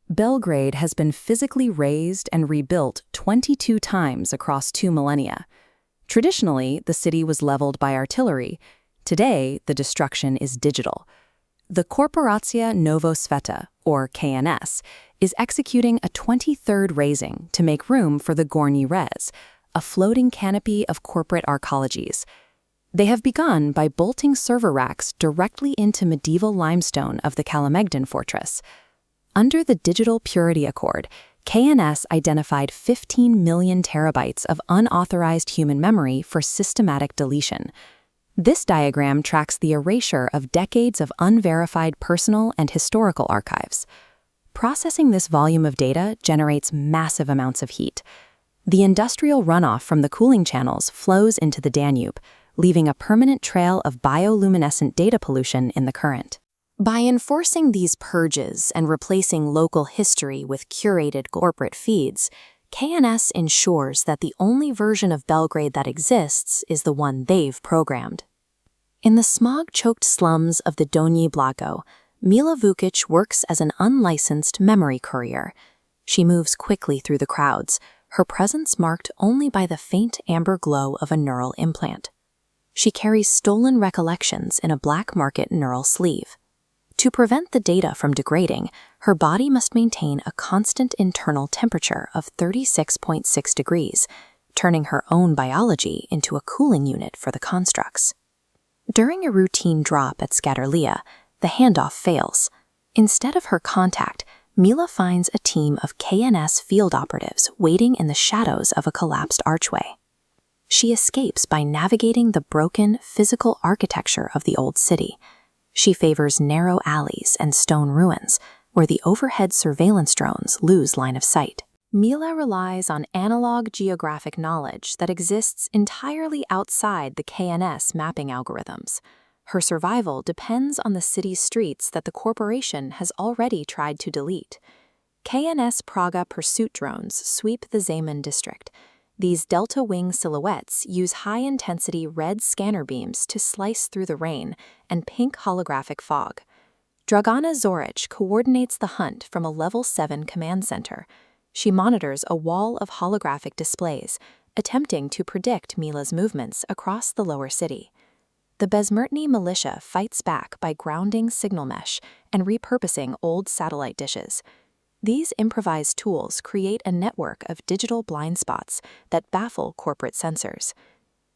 Belgrade has been physically razed and rebuilt 22 times across 2 millennia. Traditionally, the city was leveled by artillery. Today, the destruction is digital. The Korporacija Novog Sveta, or KNS, is executing a 23rd razing to make room for the Gornji Rez, a floating canopy of corporate arcologies. They have begun by bolting server racks directly into medieval limestone of the Kalamegdan fortress. Under the Digital Purity Accord, KNS identified 15 million terabytes of unauthorized human memory for systematic deletion. This diagram tracks the erasure of decades of unverified personal and historical archives. Processing this volume of data generates massive amounts of heat. The industrial runoff from the cooling channels flows into the Danube, leaving a permanent trail of bioluminescent data pollution in the current. By enforcing these purges and replacing local history with curated corporate feeds, KNS ensures that the only version of Belgrade that exists is the one they've programmed. In the smog-choked slums of the Donji Blato, Mila works as an unlicensed memory courier. She moves quickly through the crowds, her presence marked only by the faint amber glow of a neural implant. She carries stolen recollections in a black market neural sleeve. To prevent the data from degrading, her body must maintain a constant internal temperature of 36.6 degrees, turning her own biology into a cooling unit for the constructs. During a routine drop at Scatterlia, the handoff fails. Instead of her contact, Mila finds a team of KNS field operatives waiting in the shadows of a collapsed archway. She escapes by navigating the broken physical architecture of the old city. She favors narrow alleys and stone ruins, where the overhead surveillance drones lose line of sight. Mila relies on analog geographic knowledge that exists entirely outside the KNS mapping algorithms. Her survival depends on the city's streets that the corporation has already tried to delete. KNS Praga pursuit drones sweep the Zemun district. These delta-wing silhouettes use high-intensity red scanner beams to slice through the rain and pink holographic fog. Dragana Zorić coordinates the hunt from a Level 7 command center. She monitors a wall of holographic displays, attempting to predict Mila's movements across the lower city. The Besmrtni militia fights back by grounding signal mesh and repurposing old satellite dishes. These improvised tools create a network of digital blind spots that baffle corporate sensors.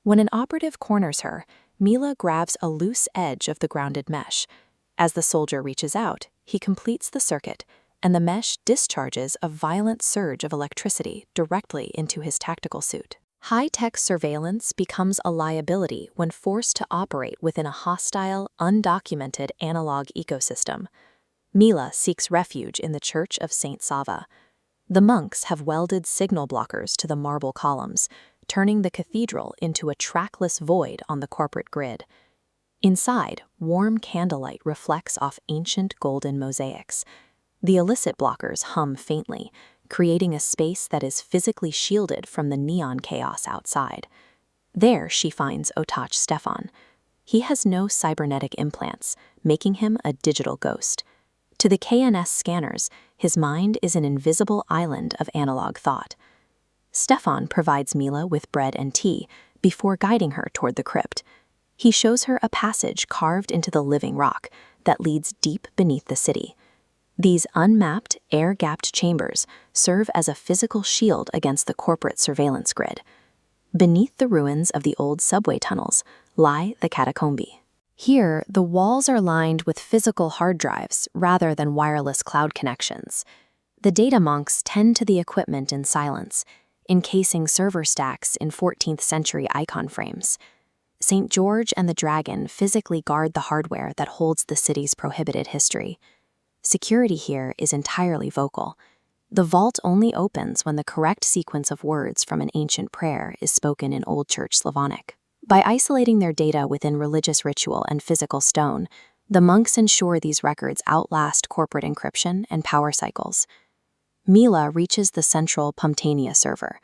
When an operative corners her, Mila grabs a loose edge of the grounded mesh. As the soldier reaches out, he completes the circuit, and the mesh discharges a violent surge of electricity directly into his tactical suit. High-tech surveillance becomes a liability when forced to operate within a hostile, undocumented analog ecosystem. Mila seeks refuge in the Church of St. Sava. The monks have welded signal blockers to the marble columns, turning the cathedral into a trackless void on the corporate grid. Inside, warm candlelight reflects off ancient golden mosaics. The illicit blockers hum faintly, creating a space that is physically shielded from the neon chaos outside. There she finds Otach Stefan. He has no cybernetic implants, making him a digital ghost. To the KNS scanners, his mind is an invisible island of analog thought. Stefan provides Mila with bread and tea before guiding her toward the crypt. He shows her a passage carved into the living rock that leads deep beneath the city. These unmapped, air-gapped chambers serve as a physical shield against the corporate surveillance grid. Beneath the ruins of the old subway tunnels lie the Katakombi. Here, the walls are lined with physical hard drives rather than wireless cloud connections. The data monks tend to the equipment in silence, encasing server stacks in 14th century icon frames. St. George and the Dragon physically guard the hardware that holds the city's prohibited history. Security here is entirely vocal. The vault only opens when the correct sequence of words from an ancient prayer is spoken in Old Church Slavonic. By isolating their data within religious ritual and physical stone, the monks ensure these records outlast corporate encryption and power cycles. Mila reaches the central Pumptania server.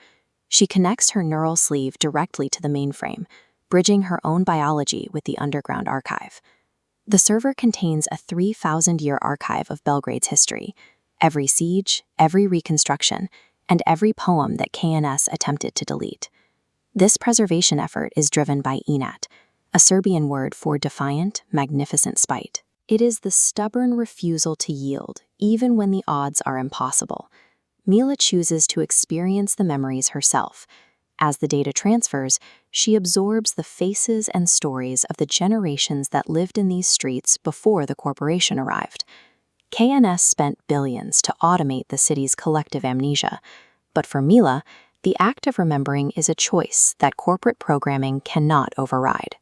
She connects her neural sleeve directly to the mainframe, bridging her own biology with the underground archive. The server contains a 3,000-year archive of Belgrade's history, every siege, every reconstruction, and every poem that KNS attempted to delete. This preservation effort is driven by inat, a Serbian word for defiant, magnificent spite. It is the stubborn refusal to yield, even when the odds are impossible. Mila chooses to experience the memories herself. As the data transfers, she absorbs the faces and stories of the generations that lived in these streets before the corporation arrived. KNS spent billions to automate the city's collective amnesia, but for Mila, the act of remembering is a choice that corporate programming cannot override.